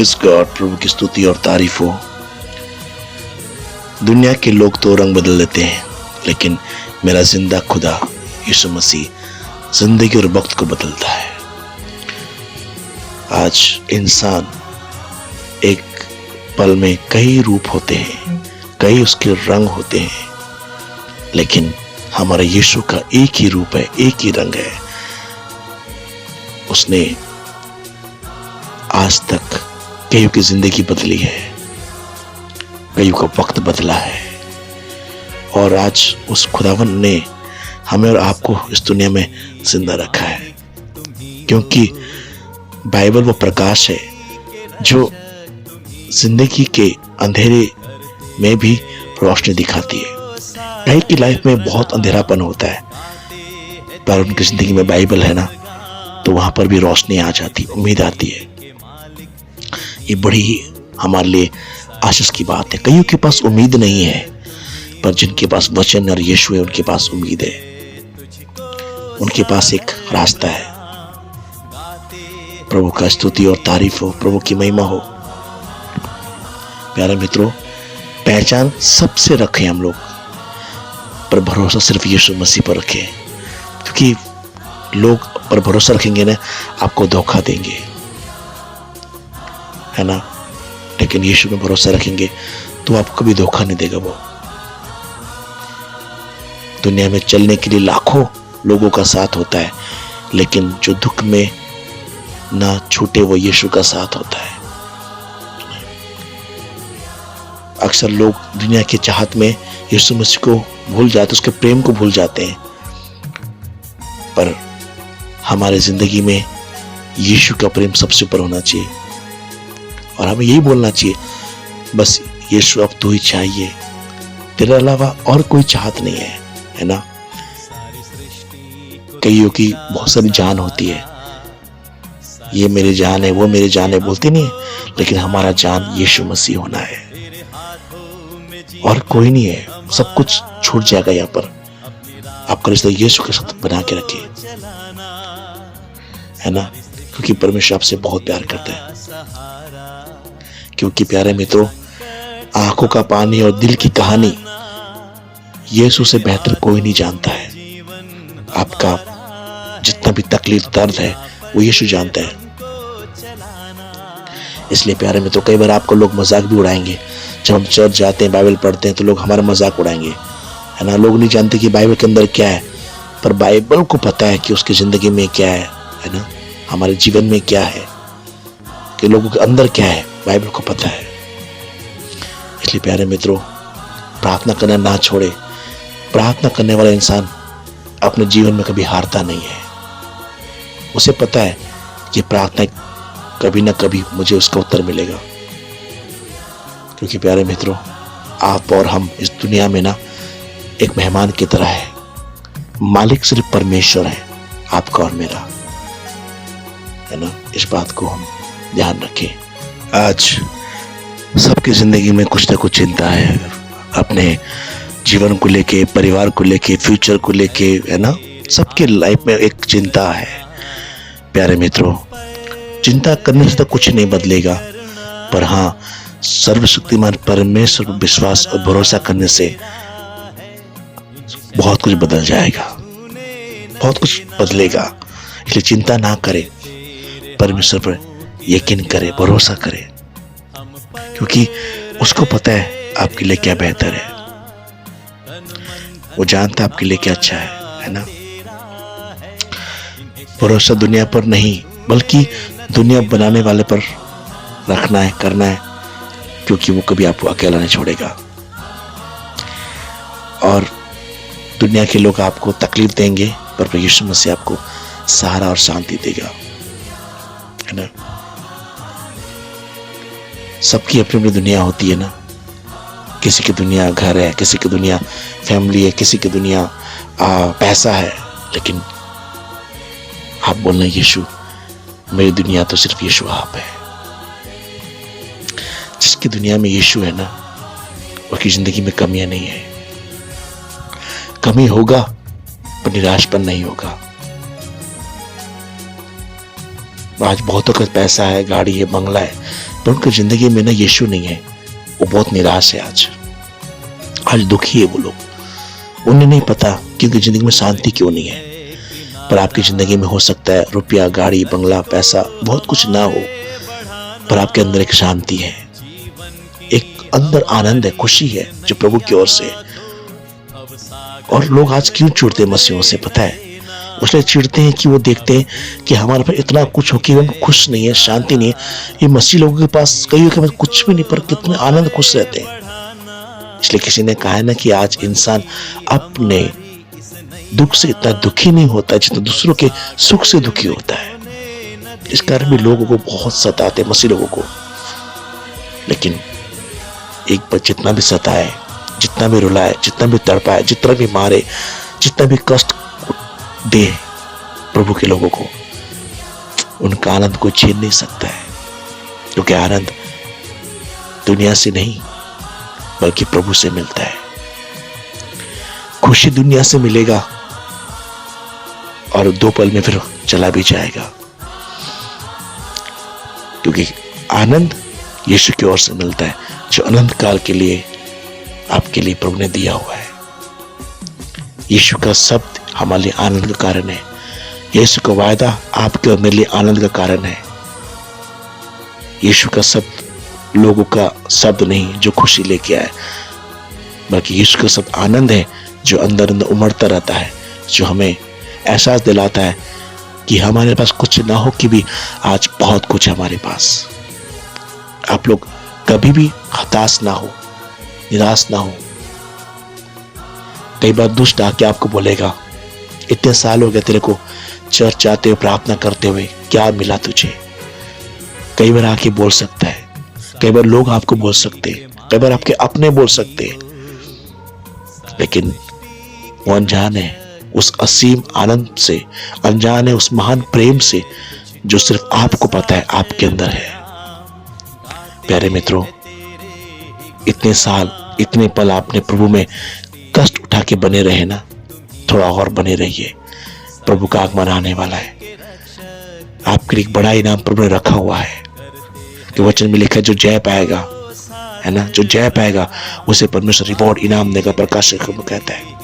Praise God, प्रभु की स्तुति और तारीफ हो। दुनिया के लोग तो रंग बदल लेते हैं, लेकिन मेरा जिंदा खुदा यीशु मसीह जिंदगी और वक्त को बदलता है। आज इंसान एक पल में कई रूप होते हैं, कई उसके रंग होते हैं, लेकिन हमारे यीशु का एक ही रूप है, एक ही रंग है। उसने आज तक कईयों की जिंदगी बदली है, कईयों का वक्त बदला है, और आज उस खुदावन ने हमें और आपको इस दुनिया में जिंदा रखा है, क्योंकि बाइबल वो प्रकाश है जो जिंदगी के अंधेरे में भी रोशनी दिखाती है। कई की लाइफ में बहुत अंधेरापन होता है, पर उनकी जिंदगी में बाइबल है ना, तो वहां पर भी रोशनी आ जाती, उम्मीद आती है। ये बड़ी ही हमारे लिए आशीष की बात है। कईयों के पास उम्मीद नहीं है, पर जिनके पास वचन और यीशु है उनके पास उम्मीद है, उनके पास एक रास्ता है। प्रभु का स्तुति और तारीफ हो, प्रभु की महिमा हो। प्यारे मित्रों, पहचान सबसे रखें हम लोग, पर भरोसा सिर्फ यीशु मसीह पर रखें, क्योंकि लोग पर भरोसा रखेंगे ना, आपको धोखा देंगे, है ना। लेकिन यीशु में भरोसा रखेंगे तो आपको कभी धोखा नहीं देगा। वो दुनिया में चलने के लिए लाखों लोगों का साथ होता है, लेकिन जो दुख में ना छूटे वो यीशु का साथ होता है। अक्सर लोग दुनिया की चाहत में यीशु मसीह को भूल जाते, उसके प्रेम को भूल जाते हैं, पर हमारे जिंदगी में यीशु का प्रेम सबसे ऊपर होना चाहिए, और हमें यही बोलना चाहिए, बस यीशु अब तू ही चाहिए, तेरे अलावा और कोई चाहत नहीं है ना। कईयों की बहुत सारी जान होती है, ये मेरी जान है, वो मेरी जान है बोलती नहीं है, लेकिन हमारा जान यीशु मसीह होना है, और कोई नहीं है। सब कुछ छूट जाएगा यहाँ पर। आपका रिश्ता यीशु के साथ बना के रखिए, है ना, क्योंकि परमेश्वर आपसे बहुत प्यार करता है। क्योंकि प्यारे मित्रों, आंखों का पानी और दिल की कहानी यीशु से बेहतर कोई नहीं जानता है। आपका जितना भी तकलीफ दर्द है वो यीशु जानता है। इसलिए प्यारे मित्रों, कई बार आपको लोग मजाक भी उड़ाएंगे। जब हम चर्च जाते हैं, बाइबल पढ़ते हैं, तो लोग हमारा मजाक उड़ाएंगे, है ना। लोग नहीं जानते कि बाइबल के अंदर क्या है, पर बाइबल को पता है कि उसकी जिंदगी में क्या है ना, हमारे जीवन में क्या है, कि लोगों के अंदर क्या है, बाइबल को पता है। इसलिए प्यारे मित्रों, प्रार्थना करना ना छोड़े। प्रार्थना करने वाला इंसान अपने जीवन में कभी हारता नहीं है। उसे पता है कि प्रार्थना कभी ना कभी मुझे उसका उत्तर मिलेगा। क्योंकि प्यारे मित्रों, आप और हम इस दुनिया में ना एक मेहमान की तरह है। मालिक सिर्फ परमेश्वर है, आपका और मेरा, है ना। इस बात को हम ध्यान रखें। आज सबकी जिंदगी में कुछ ना कुछ चिंता है, अपने जीवन को लेके, परिवार को लेके, फ्यूचर को लेके, है ना। सबके लाइफ में एक चिंता है। प्यारे मित्रों, चिंता करने से तो कुछ नहीं बदलेगा, पर हाँ, सर्वशक्तिमान परमेश्वर पर विश्वास और भरोसा करने से बहुत कुछ बदल जाएगा, बहुत कुछ बदलेगा। इसलिए चिंता ना करें, परमेश्वर पर यकीन करें, भरोसा करें, क्योंकि उसको पता है आपके लिए क्या बेहतर है। वो जानता है आपके लिए क्या अच्छा है ना। भरोसा दुनिया पर नहीं, बल्कि दुनिया बनाने वाले पर रखना है, करना है, क्योंकि वो कभी आपको अकेला नहीं छोड़ेगा। और दुनिया के लोग आपको तकलीफ देंगे, पर यीशु मसीह आपको सहारा और शांति देगा, है ना। सबकी अपनी अपनी दुनिया होती है ना। किसी की दुनिया घर है, किसी की दुनिया फैमिली है, किसी की दुनिया पैसा है, लेकिन आप बोलना, यीशु मेरी दुनिया तो सिर्फ यीशु आप है। जिसकी दुनिया में यीशु है ना, उसकी जिंदगी में कमियां नहीं है। कमी होगा पर निराशपन नहीं होगा। आज बहुतों का पैसा है, गाड़ी है, बंगला है, पर उनकी जिंदगी में ना यीशु नहीं है, वो बहुत निराश है। आज दुखी है वो लोग। उन्हें नहीं पता कि उनकी जिंदगी में शांति क्यों नहीं है। पर आपकी जिंदगी में हो सकता है रुपया, गाड़ी, बंगला, पैसा, बहुत कुछ ना हो, पर आपके अंदर एक शांति है, एक अंदर आनंद है, खुशी है जो प्रभु की ओर से। और लोग आज क्यों चिढ़ते मसीहों से पता है? उसलिए चिढ़ते हैं कि वो देखते हैं कि हमारे पास इतना कुछ हो कि हम खुश नहीं है, शांति नहीं है। ये मसीह लोगों के पास, कईयों के पास कुछ भी नहीं, पर कितने आनंद खुश रहते हैं। इसलिए किसी ने कहा है ना कि आज इंसान अपने दुख से इतना दुखी नहीं होता जितना दूसरों के सुख से दुखी होता है। इस कारण भी लोगों को बहुत सताते, मसीह लोगों को। लेकिन एक बार जितना भी सताए, जितना भी रुलाए, जितना भी तड़पाए, जितना भी मारे, जितना भी कष्ट दे प्रभु के लोगों को, उनका आनंद कोई छीन नहीं सकता है। क्योंकि आनंद दुनिया से नहीं बल्कि प्रभु से मिलता है। खुशी दुनिया से मिलेगा और 2 पल में फिर चला भी जाएगा, क्योंकि आनंद यीशु की ओर से मिलता है जो अनंत काल के लिए आपके लिए प्रभु ने दिया हुआ है। यीशु का शब्द हमारे लिए आनंद का कारण है। यीशु का वायदा आपके और मेरे लिए आनंद का कारण है। यीशु का शब्द लोगों का शब्द नहीं जो खुशी लेके आए, बल्कि यीशु का शब्द आनंद है जो अंदर अंदर उमड़ता रहता है, जो हमें एहसास दिलाता है कि हमारे पास कुछ ना हो कि भी आज बहुत कुछ है हमारे पास। आप लोग कभी भी हताश ना हो, निराश ना हो। कई बार दुष्ट आके आपको बोलेगा, इतने साल हो गए तेरे को चर्च जाते हुए, प्रार्थना करते हुए, क्या मिला तुझे? कई बार आके बोल सकता है, कई बार लोग आपको बोल सकते हैं, कई बार आपके अपने बोल सकते हैं। लेकिन वो अनजान है उस असीम आनंद से, अनजान है उस महान प्रेम से जो सिर्फ आपको पता है आपके अंदर है। प्यारे मित्रों, इतने साल, इतने पल आपने प्रभु में कष्ट उठा के बने रहे ना, थोड़ा और बने रहिए। प्रभु का आगमन आने वाला है। आपके लिए एक बड़ा इनाम प्रभु ने रखा हुआ है। कि वचन में लिखा है जो जय पाएगा, है ना, जो जय पाएगा उसे परमेश्वर रिवॉर्ड इनाम देगा, प्रकाश कहता है।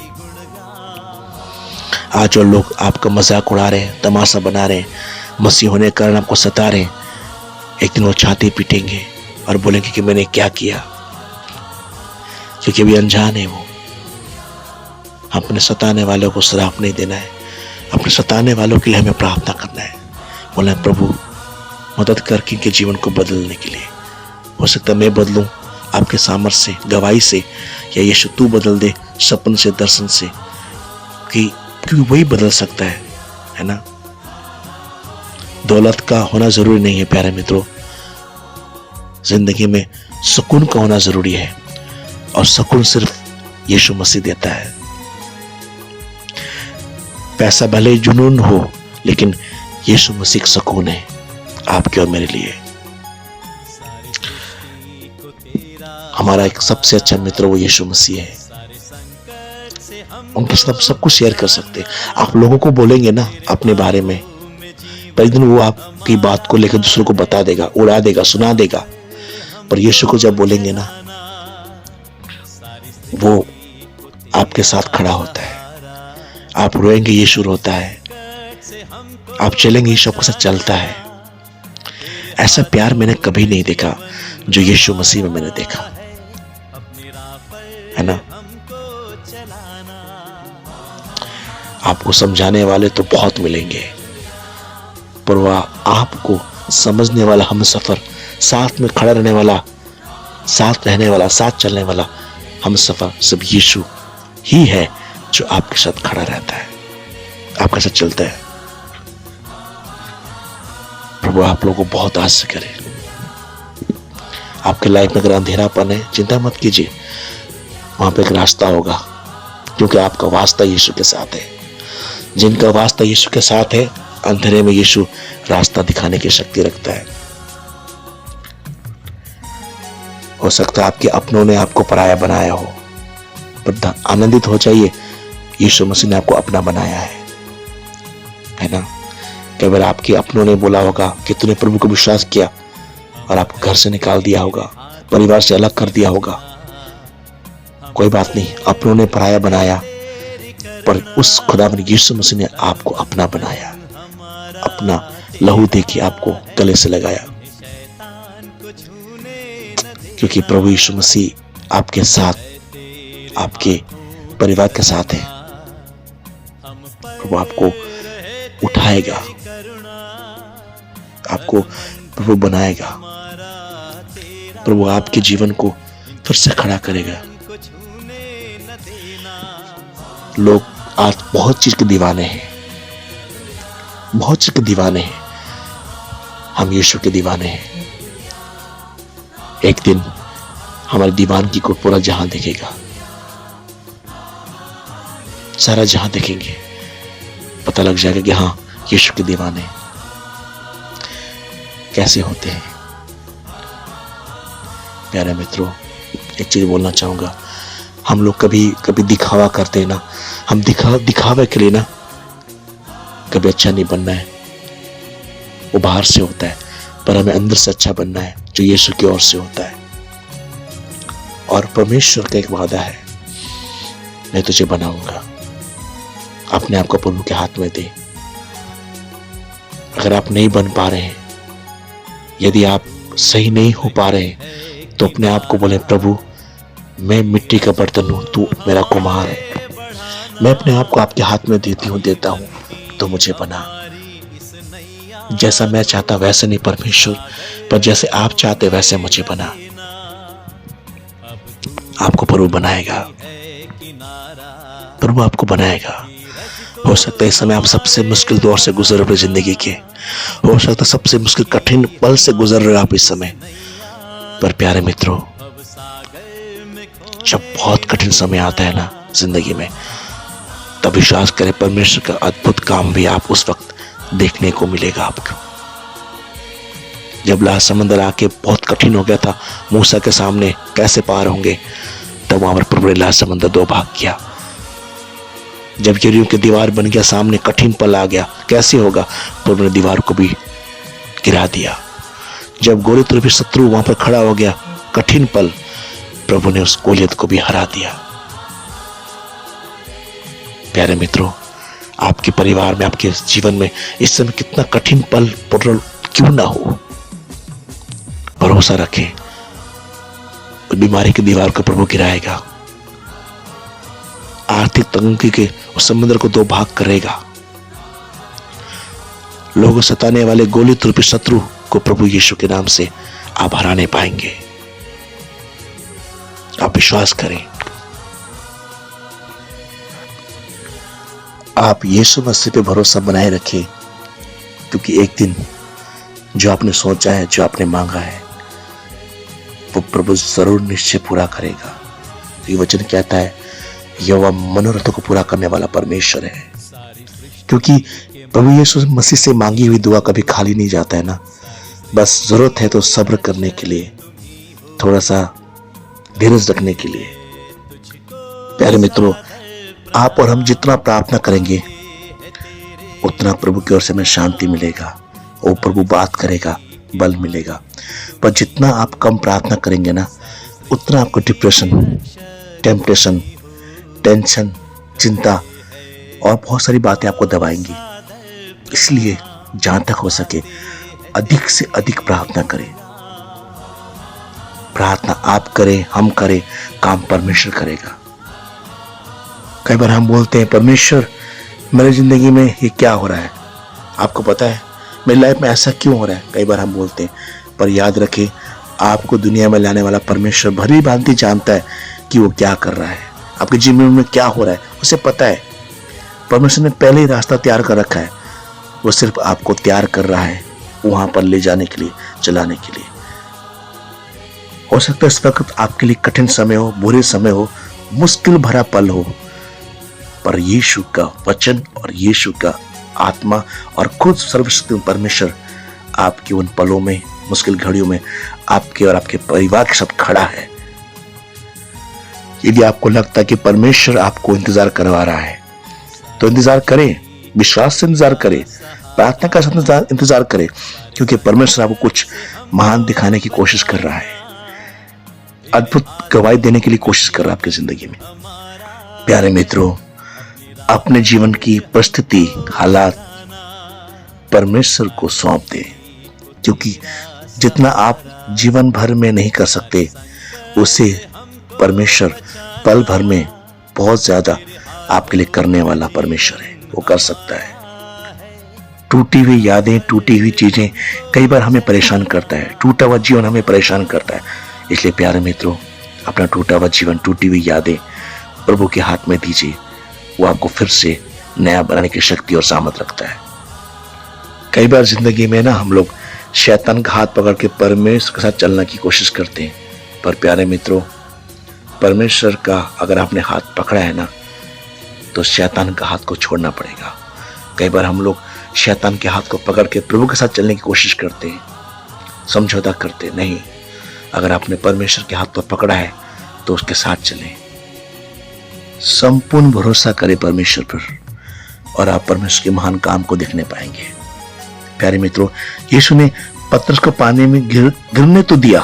आज जो लोग आपका मजाक उड़ा रहे हैं, तमाशा बना रहे हैं, मसीह होने के कारण आपको सता रहे हैं, एक दिन वो छाती पीटेंगे और बोलेंगे कि मैंने क्या किया, क्योंकि अभी अनजान है वो। अपने सताने वालों को श्राप नहीं देना है, अपने सताने वालों के लिए हमें प्रार्थना करना है। बोले प्रभु मदद कर कि इनके जीवन को बदलने के लिए। हो सकता है मैं बदलूं आपके सामर्थ्य से, गवाही से, या यीशु तू बदल दे सपन से, दर्शन से, क्योंकि वही बदल सकता है ना। दौलत का होना जरूरी नहीं है प्यारे मित्रों, जिंदगी में सुकून का होना जरूरी है, और सुकून सिर्फ यीशु मसीह देता है। पैसा भले जुनून हो, लेकिन यीशु मसीह सुकून है आपके और मेरे लिए। हमारा एक सबसे अच्छा मित्र वो यीशु मसीह है। उनके साथ सब कुछ शेयर कर सकते हैं। आप लोगों को बोलेंगे ना अपने बारे में, पर एक दिन वो आपकी बात को लेकर दूसरों को बता देगा, उड़ा देगा, सुना देगा। पर यीशु को जब बोलेंगे ना, वो आपके साथ खड़ा होता है। आप रोएंगे, यीशु रोता है। आप चलेंगे, यीशु आपके साथ चलता है। ऐसा प्यार मैंने कभी नहीं देखा जो यीशु मसीह में मैंने देखा, है ना। आपको समझाने वाले तो बहुत मिलेंगे, पर वह आपको समझने वाला हमसफर, साथ में खड़ा रहने वाला, साथ रहने वाला, साथ चलने वाला हमसफर सब यीशु ही है, जो आपके साथ खड़ा रहता है, आपके साथ चलता है। प्रभु आप लोगों को बहुत आशीष करे। आपके लाइफ में अगर अंधेरापन है, चिंता मत कीजिए, वहां पे एक रास्ता होगा, क्योंकि आपका वास्ता यीशु के साथ है। जिनका वास्ता यीशु के साथ है, अंधेरे में यीशु रास्ता दिखाने की शक्ति रखता है। हो सकता है आपके अपनों ने आपको पराया बनाया हो, पर आनंदित हो जाइए, यीशु मसीह ने आपको अपना बनाया है ना। कई बार आपके अपनों ने बोला होगा कि तूने प्रभु को विश्वास किया, और आपको घर से निकाल दिया होगा, परिवार से अलग कर दिया होगा। कोई बात नहीं, अपनों ने पराया बनाया, पर उस खुदावंद यीशु मसीह ने आपको अपना बनाया, अपना लहू दे के आपको गले से लगाया। क्योंकि प्रभु यीशु मसीह आपके साथ, आपके परिवार के साथ है। प्रभु आपको उठाएगा, आपको प्रभु बनाएगा, प्रभु आपके जीवन को फिर से खड़ा करेगा। लोग आज बहुत चीज के दीवाने हैं, बहुत चीज के दीवाने हैं। हम यीशु के दीवाने हैं। एक दिन हमारी दीवानगी को पूरा जहां देखेगा, सारा जहां देखेंगे, पता लग जाएगा कि हाँ, यीशु के दीवाने कैसे होते हैं। प्यारे मित्रों, एक चीज बोलना चाहूंगा, हम लोग कभी दिखावा करते हैं ना, हम दिखावे के लिए ना कभी अच्छा नहीं बनना है। वो बाहर से होता है, पर हमें अंदर से अच्छा बनना है, जो यीशु की ओर से होता है। और परमेश्वर का एक वादा है, मैं तुझे बनाऊंगा। अपने आप को प्रभु के हाथ में दे। अगर आप नहीं बन पा रहे हैं, यदि आप सही नहीं हो पा रहे हैं, तो अपने आप को बोले, प्रभु मैं मिट्टी का बर्तन हूं, तू मेरा कुम्हार है। मैं अपने आप को आपके हाथ में देता हूं, तो मुझे बना। जैसा मैं चाहता वैसे नहीं परमेश्वर, पर जैसे आप चाहते वैसे मुझे बना। आपको प्रभु बनाएगा, प्रभु आपको बनाएगा। हो सकता है इस समय आप सबसे मुश्किल दौर से गुजर रहे जिंदगी के, हो सकता है सबसे मुश्किल कठिन पल से गुजर रहे आप इस समय। पर प्यारे मित्रों, जब बहुत कठिन समय आता है ना जिंदगी में, तब विश्वास करें, परमेश्वर का अद्भुत काम भी आप उस वक्त देखने को मिलेगा आपको। जब लाल समंदर आके बहुत कठिन हो गया था, मूसा के सामने कैसे पार होंगे, तब वहां पर प्रभु ने लाल समंदर दो भाग किया। जब यरीहो की दीवार बन गया, सामने कठिन पल आ गया, कैसे होगा, प्रभु ने दीवार को भी गिरा दिया। जब गोलियत रूपी शत्रु वहां पर खड़ा हो गया, कठिन पल, प्रभु ने उस गोलियत को भी हरा दिया। प्यारे मित्रों, आपके परिवार में, आपके जीवन में इस समय कितना कठिन पल क्यों ना हो, भरोसा रखें, बीमारी की दीवार को प्रभु गिराएगा। आर्थिक तंगी के उस समुद्र को दो भाग करेगा। लोगों सताने वाले गोलियत रूपी शत्रु को प्रभु यीशु के नाम से आप हरा नहीं पाएंगे। आप विश्वास करें, आप यीशु मसीह पे भरोसा बनाए रखें, क्योंकि एक दिन जो आपने सोचा है, जो आपने मांगा है, वो प्रभु जरूर निश्चय पूरा करेगा। ये वचन कहता है, यहोवा मनोरथों को पूरा करने वाला परमेश्वर है। क्योंकि प्रभु यीशु मसीह से मांगी हुई दुआ कभी खाली नहीं जाता है ना। बस जरूरत है तो सब्र करने के लिए, थोड़ा सा धीरज रखने के लिए। प्यारे मित्रों, आप और हम जितना प्रार्थना करेंगे, उतना प्रभु की ओर से हमें शांति मिलेगा, वो प्रभु बात करेगा, बल मिलेगा। पर जितना आप कम प्रार्थना करेंगे ना, उतना आपको डिप्रेशन, टेम्पटेशन, टेंशन, चिंता और बहुत सारी बातें आपको दबाएंगी। इसलिए जहां तक हो सके अधिक से अधिक प्रार्थना करें। प्रार्थना आप करें, हम करें, काम परमेश्वर करेगा। कई बार हम बोलते हैं, परमेश्वर मेरी जिंदगी में ये क्या हो रहा है, आपको पता है मेरी लाइफ में ऐसा क्यों हो रहा है, कई बार हम बोलते हैं। पर याद रखें, आपको दुनिया में लाने वाला परमेश्वर भली भांति जानता है कि वो क्या कर रहा है, आपके जीवन में क्या हो रहा है, उसे पता है। परमेश्वर ने पहले ही रास्ता तैयार कर रखा है, वो सिर्फ आपको तैयार कर रहा है वहां पर ले जाने के लिए, चलाने के लिए। हो सकता है इस वक्त आपके लिए कठिन समय हो, बुरे समय हो, मुश्किल भरा पल हो, पर यीशु का वचन और यीशु का आत्मा और खुद सर्वशक्तिमान परमेश्वर आपके उन पलों में, मुश्किल घड़ियों में आपके और आपके परिवार के साथ खड़ा है। यदि आपको लगता है कि परमेश्वर आपको इंतजार करवा रहा है, तो इंतजार करें, विश्वास से इंतजार करें, प्रार्थना का साथ इंतजार करें। क्योंकि परमेश्वर आपको कुछ महान दिखाने की कोशिश कर रहा है, अद्भुत गवाही देने के लिए कोशिश कर रहा है आपकी जिंदगी में। प्यारे मित्रों, अपने जीवन की परिस्थिति, हालात परमेश्वर को सौंप दें, क्योंकि जितना आप जीवन भर में नहीं कर सकते उसे परमेश्वर पल भर में बहुत ज्यादा आपके लिए करने वाला परमेश्वर है, वो कर सकता है। टूटी हुई यादें, टूटी हुई चीजें कई बार हमें परेशान करता है, टूटा हुआ जीवन हमें परेशान करता है। इसलिए प्यारे मित्रों, अपना टूटा हुआ जीवन, टूटी हुई यादें प्रभु के हाथ में दीजिए, वो आपको फिर से नया बनाने की शक्ति और सामर्थ रखता है। कई बार जिंदगी में ना हम लोग शैतान का हाथ पकड़ के परमेश्वर के साथ चलने की कोशिश करते हैं, पर प्यारे मित्रों, परमेश्वर का अगर आपने हाथ पकड़ा है ना, तो शैतान का हाथ को छोड़ना पड़ेगा। कई बार हम लोग शैतान के हाथ को पकड़ के प्रभु के साथ चलने की कोशिश करते हैं, समझौता करते नहीं। अगर आपने परमेश्वर के हाथ को पकड़ा है तो उसके साथ चलें, संपूर्ण भरोसा करें परमेश्वर पर, और आप परमेश्वर के महान काम को देखने पाएंगे। प्यारे मित्रों, यीशु ने पतरस को पानी में गिरने तो दिया,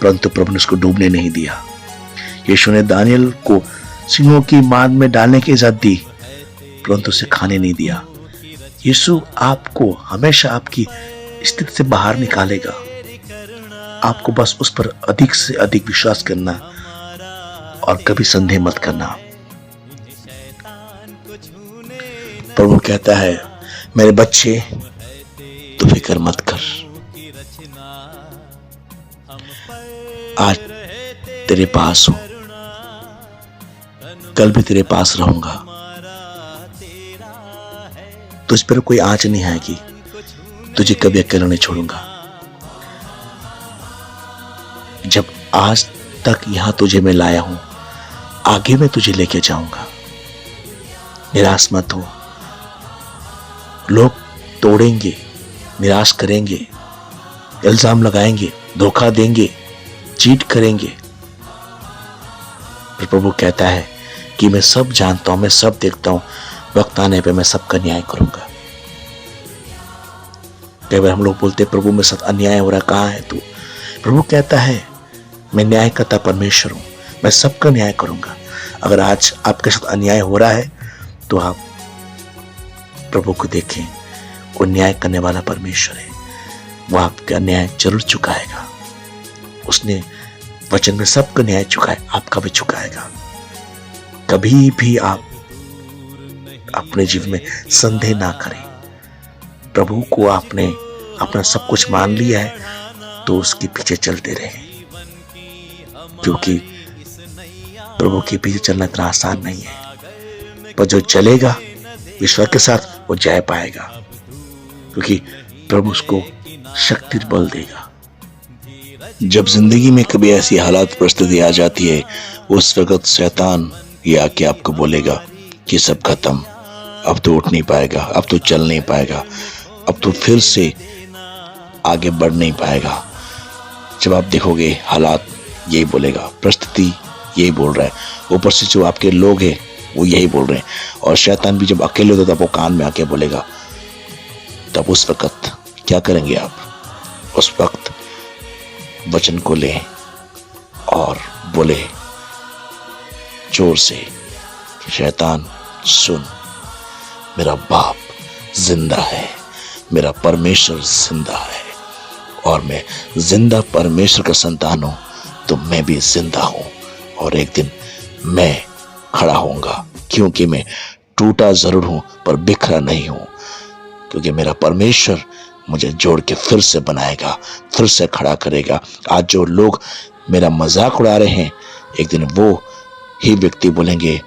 परंतु प्रभु ने उसको डूबने नहीं दिया। यीशु ने दानियल को सिंहों की मांद में डालने की इजाजत दी, परंतु उसे खाने नहीं दिया। यीशु आपको हमेशा आपकी स्थिति से बाहर निकालेगा। आपको बस उस पर अधिक से अधिक विश्वास करना और कभी संदेह मत करना। प्रभु कहता है, मेरे बच्चे तू फिक्र मत कर, आज तेरे पास हूं, कल भी तेरे पास रहूंगा, तुझ पर कोई आंच नहीं आएगी, तुझे कभी अकेला नहीं छोड़ूंगा। जब आज तक यहां तुझे मैं लाया हूं, आगे मैं तुझे लेके जाऊंगा। निराश मत हो। लोग तोड़ेंगे, निराश करेंगे, इल्जाम लगाएंगे, धोखा देंगे, चीट करेंगे, पर प्रभु कहता है कि मैं सब जानता हूं, मैं सब देखता हूं, वक्त आने पे मैं सबका न्याय करूंगा। कई बार हम लोग बोलते हैं, प्रभु मेरे साथ अन्याय हो रहा, कहां है तू? प्रभु कहता है, मैं न्यायकर्ता परमेश्वर हूं, मैं सबका न्याय करूंगा। अगर आज आपके साथ अन्याय हो रहा है तो आप प्रभु को देखें, वो न्याय करने वाला परमेश्वर है, वो आपका न्याय जरूर चुकाएगा। उसने वचन में सबका न्याय चुकाए, आपका भी चुकाएगा। कभी भी आप अपने जीवन में संदेह ना करें। प्रभु को आपने अपना सब कुछ मान लिया है तो उसके पीछे चलते रहे, क्योंकि प्रभु के पीछे चलना इतना आसान नहीं है, पर जो चलेगा विश्वास के साथ वो जय पाएगा, क्योंकि प्रभु उसको शक्ति बल देगा। जब जिंदगी में कभी ऐसी हालात परिस्थिति आ जाती है, उस वक्त शैतान ये आके आपको बोलेगा कि सब खत्म, अब तो उठ नहीं पाएगा, अब तो चल नहीं पाएगा, अब तो फिर से आगे बढ़ नहीं पाएगा। जब आप देखोगे हालात यही बोलेगा, परिस्थिति यही बोल रहा है, ऊपर से जो आपके लोग हैं वो यही बोल रहे हैं, और शैतान भी जब अकेले होता तब वो कान में आके बोलेगा। तब उस वक्त क्या करेंगे आप? उस वक्त वचन को लें और बोले जोर से, शैतान सुन, मेरा बाप जिंदा है, मेरा परमेश्वर जिंदा है, और मैं जिंदा परमेश्वर का संतान हूं, तो मैं भी जिंदा हूं, और एक दिन मैं खड़ा होऊंगा, क्योंकि मैं टूटा जरूर हूं पर बिखरा नहीं हूं, क्योंकि मेरा परमेश्वर मुझे जोड़ के फिर से बनाएगा, फिर से खड़ा करेगा। आज जो लोग मेरा मजाक उड़ा रहे हैं, एक दिन वो ही व्यक्ति बोलेंगे,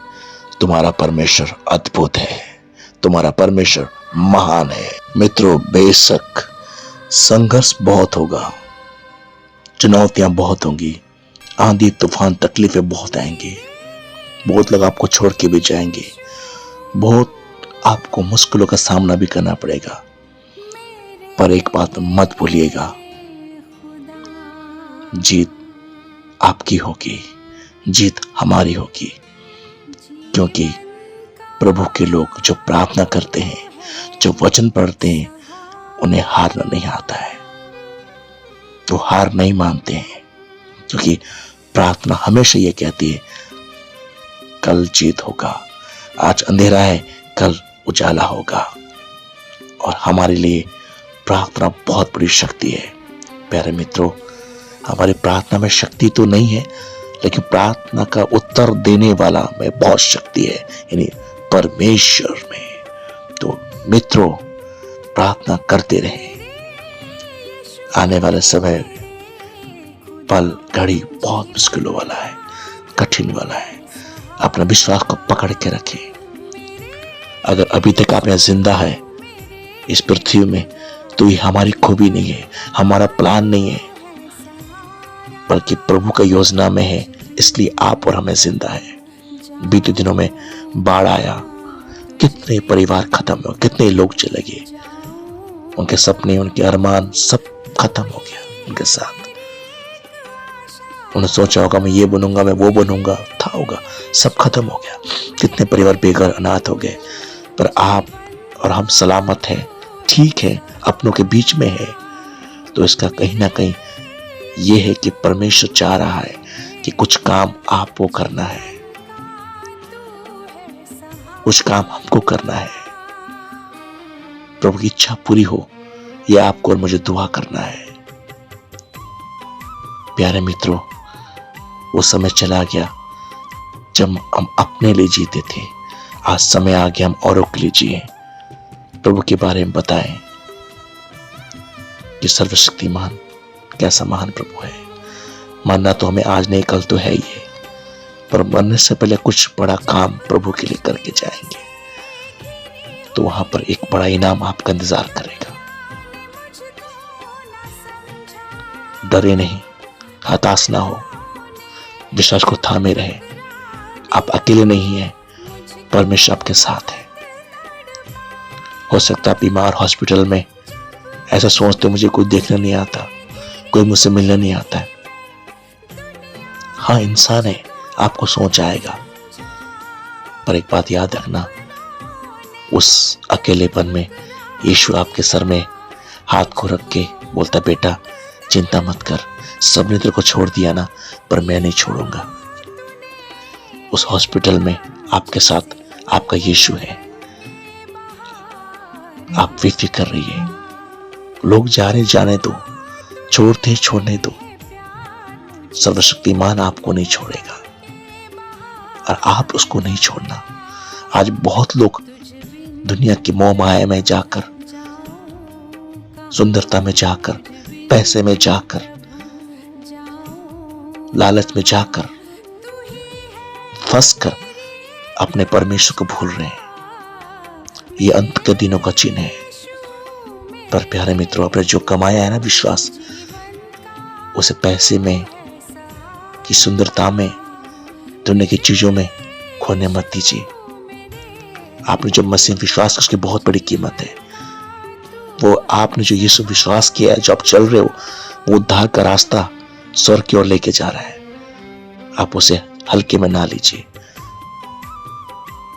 तुम्हारा परमेश्वर अद्भुत है, तुम्हारा परमेश्वर महान है। मित्रों, बेशक संघर्ष बहुत होगा, चुनौतियां बहुत होंगी, आंधी तूफान तकलीफें बहुत आएंगी, बहुत लोग आपको छोड़ के भी जाएंगे, बहुत आपको मुश्किलों का सामना भी करना पड़ेगा, पर एक बात मत भूलिएगा, जीत आपकी होगी, जीत हमारी होगी, क्योंकि प्रभु के लोग जो प्रार्थना करते हैं, जो वचन पढ़ते हैं, उन्हें हारना नहीं आता है, तो हार नहीं मानते हैं, क्योंकि प्रार्थना हमेशा ये कहती है कल जीत होगा, आज अंधेरा है कल उजाला होगा। और हमारे लिए प्रार्थना बहुत बड़ी शक्ति है। प्यारे मित्रों, हमारी प्रार्थना में शक्ति तो नहीं है, लेकिन प्रार्थना का उत्तर देने वाला में बहुत शक्ति है, यानी परमेश्वर में। तो मित्रों, प्रार्थना करते रहे। आने वाले समय पल घड़ी बहुत मुश्किलों वाला है, कठिन वाला है। अपना विश्वास को पकड़ के रखें। अगर अभी तक आप यहाँ जिंदा है इस पृथ्वी में, तो ये हमारी खूबी नहीं है, हमारा प्लान नहीं है, बल्कि प्रभु का योजना में है, इसलिए आप और हमें जिंदा है। बीते दिनों में बाढ़ आया, कितने परिवार खत्म हो, कितने लोग चले गए, उनके सपने, उनके अरमान सब खत्म हो गया उनके साथ। उन्होंने सोचा होगा मैं ये बनूंगा, मैं वो बनूंगा, था होगा, सब खत्म हो गया। कितने परिवार बेघर अनाथ हो गए, पर आप और हम सलामत हैं, ठीक है, अपनों के बीच में है। तो इसका कहीं ना कहीं ये है कि परमेश्वर चाह रहा है कि कुछ काम आपको करना है, कुछ काम हमको करना है। प्रभु की इच्छा पूरी हो, यह आपको और मुझे दुआ करना है। प्यारे मित्रों, वो समय चला गया जब हम अपने लिए जीते थे। आज समय आ गया हम औरों के लिए जिए, प्रभु के बारे में बताएं कि सर्वशक्तिमान कैसा महान प्रभु है। मरना तो हमें आज नहीं, कल तो है ही है, पर मरने से पहले कुछ बड़ा काम प्रभु के लिए करके जाएंगे, तो वहां पर एक बड़ा इनाम आपका इंतजार करेगा। डरे नहीं, हताश ना हो, विश्वास को थामे रहे। आप अकेले नहीं हैं, परमेश्वर आपके साथ है। हो सकता है बीमार हॉस्पिटल में ऐसा सोचते मुझे कोई देखने नहीं आता, कोई मुझसे मिलने नहीं आता है। हाँ, इंसान है, आपको सोच आएगा, पर एक बात याद रखना, उस अकेलेपन में यीशु आपके सर में हाथ को रख के बोलता, बेटा चिंता मत कर, सबने तेरे को छोड़ दिया ना, पर मैं नहीं छोड़ूंगा। उस हॉस्पिटल में आपके साथ आपका यीशु है। आप बेफिक्र रहिए, लोग जा रहे जाने दो, छोड़ते छोड़ने दो, सर्वशक्तिमान आपको नहीं छोड़ेगा और आप उसको नहीं छोड़ना। आज बहुत लोग दुनिया की मोह माया में जाकर, सुंदरता में जाकर, पैसे में जाकर, लालच में जाकर फंसकर अपने परमेश्वर को भूल रहे हैं। ये अंत के दिनों का चिन्ह है। पर प्यारे मित्रों, आपने जो कमाया है ना विश्वास, उसे पैसे में, की सुंदरता में, दुनिया की चीजों में खोने मत दीजिए। आपने जो मसीह विश्वास, उसकी बहुत बड़ी कीमत है। वो आपने जो यीशु विश्वास किया है, जो आप चल रहे हो, वो उद्धार का रास्ता स्वर्ग की ओर लेके जा रहा है। आप उसे हल्के में ना लीजिए,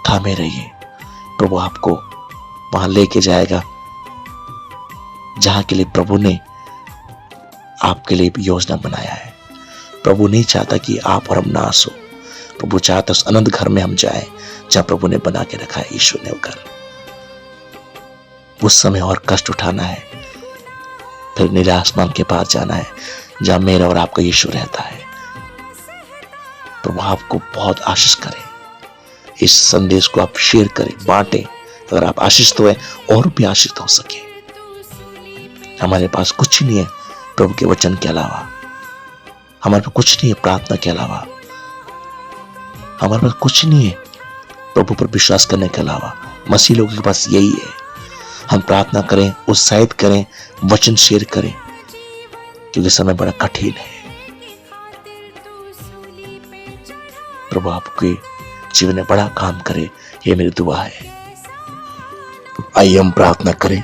थामे रहिए। प्रभु आपको वहां लेके जाएगा जहां के लिए प्रभु ने आपके लिए योजना बनाया है। प्रभु नहीं चाहता कि आप और हम नाश हो। प्रभु चाहता उस अनंत घर में हम जाएं जहां प्रभु ने बना के रखा है, ईश्वर ने वो घर। उस समय और कष्ट उठाना है, फिर नीले आसमान के पार जाना है जहां मेरा और आपका यीशु रहता है। प्रभु आपको बहुत आशीष करे। इस संदेश को आप शेयर करें, बांटें। अगर आप आशीषित हुए और भी आशीषित हो सके। हमारे पास कुछ नहीं है प्रभु के वचन के अलावा, हमारे पास कुछ नहीं है प्रार्थना के अलावा, हमारे पास कुछ नहीं है प्रभु पर विश्वास करने के अलावा। मसीह लोगों के पास यही है। हम प्रार्थना करें, उत्साहित करें, वचन शेयर करें, क्योंकि समय बड़ा कठिन है। प्रभु आपके जीवन में बड़ा काम करे, ये मेरी दुआ है। आइए हम प्रार्थना करें।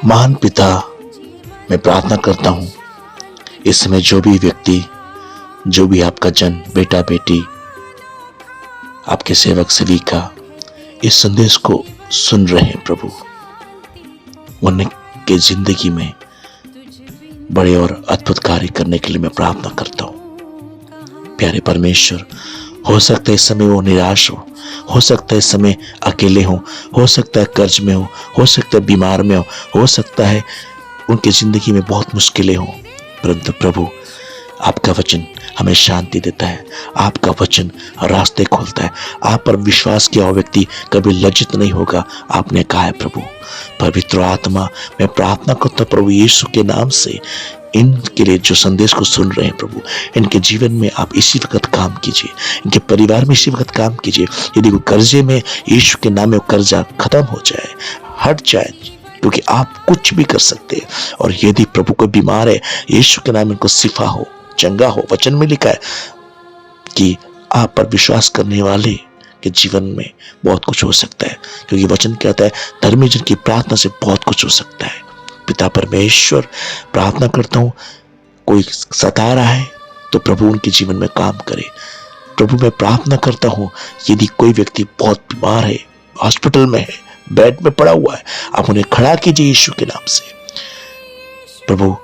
महान पिता, मैं प्रार्थना करता हूं इस समय जो भी व्यक्ति, जो भी आपका जन, बेटा बेटी, आपके सेवक सेविका इस संदेश को सुन रहे हैं प्रभु, उन्हें उनके जिंदगी में बड़े और अद्भुत कार्य करने के लिए मैं प्रार्थना करता हूँ। प्यारे परमेश्वर, हो सकता है इस समय वो निराश हो सकता है इस समय अकेले हो सकता है कर्ज में हो सकता है बीमार में हो सकता है उनकी जिंदगी में बहुत मुश्किलें हो, परंतु प्रभु आपका वचन हमें शांति देता है, आपका वचन रास्ते खोलता है। आप पर विश्वास किया हुआ व्यक्ति कभी लज्जित नहीं होगा, आपने कहा है प्रभु। पवित्र आत्मा, मैं प्रार्थना करता हूं प्रभु यीशु के नाम से, इनके लिए जो संदेश को सुन रहे हैं प्रभु, इनके जीवन में आप इसी वक्त काम कीजिए, इनके परिवार में इसी वक्त काम कीजिए। यदि वो कर्जे में, यीशु के नाम में कर्जा खत्म हो जाए, हट जाए, क्योंकि आप कुछ भी कर सकते हैं। और यदि प्रभु कोई बीमार है, यीशु के नाम में इनको शिफा हो, चंगा हो। वचन में लिखा है कि आप पर विश्वास करने वाले के जीवन में बहुत कुछ हो सकता है, क्योंकि वचन कहता है धर्मी जन की प्रार्थना से बहुत कुछ हो सकता है। पिता परमेश्वर, प्रार्थना करता हूं कोई सता रहा है तो प्रभु उनके जीवन में काम करे। प्रभु मैं प्रार्थना करता हूं यदि कोई व्यक्ति बहुत बीमार है, हॉस्पिटल में है, बेड में पड़ा हुआ है, आप उन्हें खड़ा कीजिए यीशु के नाम से। प्रभु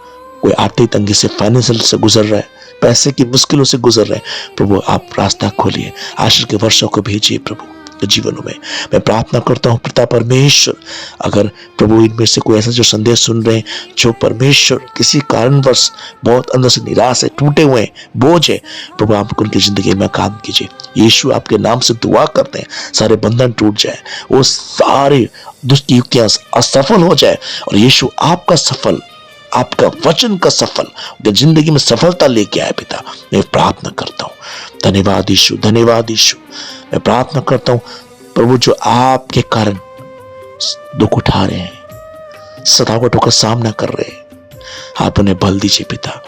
कोई आर्थिक तंगी से, फाइनेंशियल से गुजर रहा है, पैसे की मुश्किलों से गुजर रहे हैं, प्रभु आप रास्ता खोलिए, आशीष के वर्षों को भेजिए प्रभु के जीवनों में। मैं प्रार्थना करता हूं पिता परमेश्वर, अगर प्रभु इनमें से कोई ऐसा जो संदेश सुन रहे हैं, जो परमेश्वर किसी कारणवश बहुत अंदर से निराश है, टूटे हुए हैं, बोझ है, प्रभु आप उनकी जिंदगी में काम कीजिए। यीशु आपके नाम से दुआ करते हैं, सारे बंधन टूट जाए, वो सारे दुष्ट युक्तियां असफल हो जाए, और यीशु आपका सफल, आपका वचन का सफल जिंदगी में सफलता लेके आए। पिता मैं प्रार्थना करता हूं, धन्यवाद यीशु, धन्यवाद यीशु। मैं प्रार्थना करता हूं प्रभु जो आपके कारण दुख उठा रहे हैं, सतावटों का सामना कर रहे हैं, आप उन्हें बल दीजिए पिता।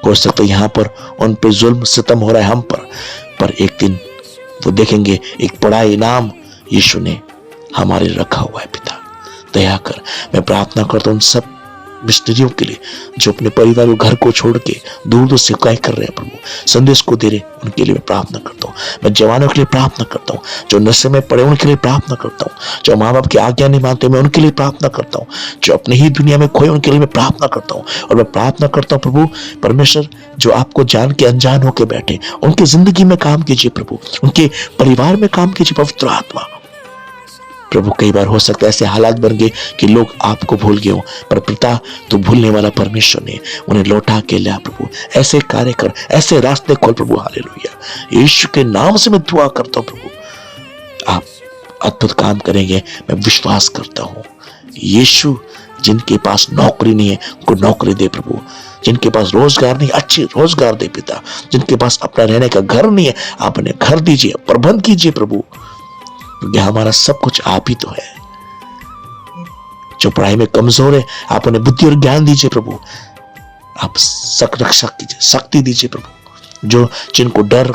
हो सकता है यहाँ पर उन पर जुल्म सितम हो रहा है हम पर एक दिन वो देखेंगे एक बड़ा इनाम यीशु ने हमारे रखा हुआ है। पिता दया कर, मैं प्रार्थना करता हूं उन सब मिस्टरियों के लिए जो अपने परिवार और घर को छोड़ के दूर दूर सेवकाई कर रहे हैं प्रभु, संदेश को दे रहे, उनके लिए मैं प्रार्थना करता हूँ। मैं जवानों के लिए प्रार्थना करता हूँ, जो नशे में पड़े उनके लिए प्रार्थना करता हूँ, जो माँ बाप की आज्ञा नहीं मानते मैं उनके लिए प्रार्थना करता हूँ, जो अपनी ही दुनिया में खोए उनके लिए मैं प्रार्थना करता हूँ। और मैं प्रार्थना करता हूँ प्रभु परमेश्वर, जो आपको जान के अनजान होके बैठे, उनकी जिंदगी में काम कीजिए प्रभु, उनके परिवार में काम कीजिए पवित्र आत्मा। प्रभु कई बार हो सकता है ऐसे हालात बन गए कि लोग आपको भूल गए हो, पर पिता तो भूलने वाला परमेश्वर ने उन्हें लौटा के लिया प्रभु। ऐसे कार्य कर, ऐसे रास्ते खोल प्रभु, हालेलुया। यीशु के नाम से मैं दुआ करता हूं प्रभु, आप अद्भुत काम करेंगे, मैं विश्वास करता हूं। यीशु जिनके पास नौकरी नहीं है उनको नौकरी दे प्रभु, जिनके पास रोजगार नहीं, अच्छे रोजगार दे पिता, जिनके पास अपना रहने का घर नहीं है, आप उन्हें घर दीजिए, प्रबंध कीजिए प्रभु, क्योंकि हमारा सब कुछ आप ही तो है। जो पढ़ाई में कमजोर है आप उन्हें बुद्धि और ज्ञान दीजिए प्रभु, आप रक्षा कीजिए, शक्ति दीजिए प्रभु। जो जिनको डर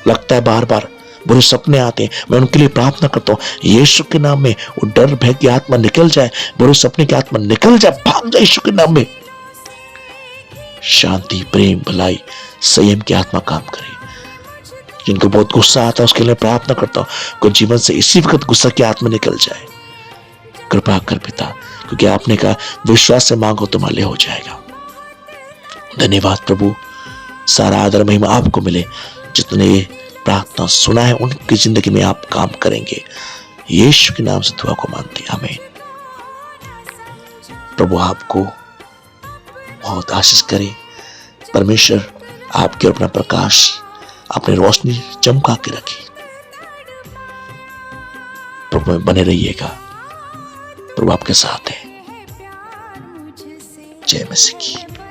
लगता है, बार बार बुरे सपने आते हैं, मैं उनके लिए प्रार्थना करता हूँ यीशु के नाम में वो डर भय की आत्मा निकल जाए, बुरे सपने की आत्मा निकल जाए, भाग जाए यीशु के नाम में। शांति, प्रेम, भलाई, संयम की आत्मा काम करे। जिनको बहुत गुस्सा आता है उसके लिए प्रार्थना करता हूं कि जीवन से इसी वक्त गुस्सा की आत्मा निकल जाए। कृपा कर पिता, क्योंकि आपने कहा विश्वास से मांगो तुम्हारे हो जाएगा। धन्यवाद प्रभु, सारा आदर महिमा आपको मिले। जितने ये प्रार्थना सुना है उनकी जिंदगी में आप काम करेंगे, यीशु के नाम से दुआ को मानते हैं, आमीन। प्रभु आपको बहुत आशीष करे, परमेश्वर आपके अपना प्रकाश, अपनी रोशनी चमका के रखी। प्रभु में बने रहिएगा, प्रभु आपके साथ है। जय मसीह की।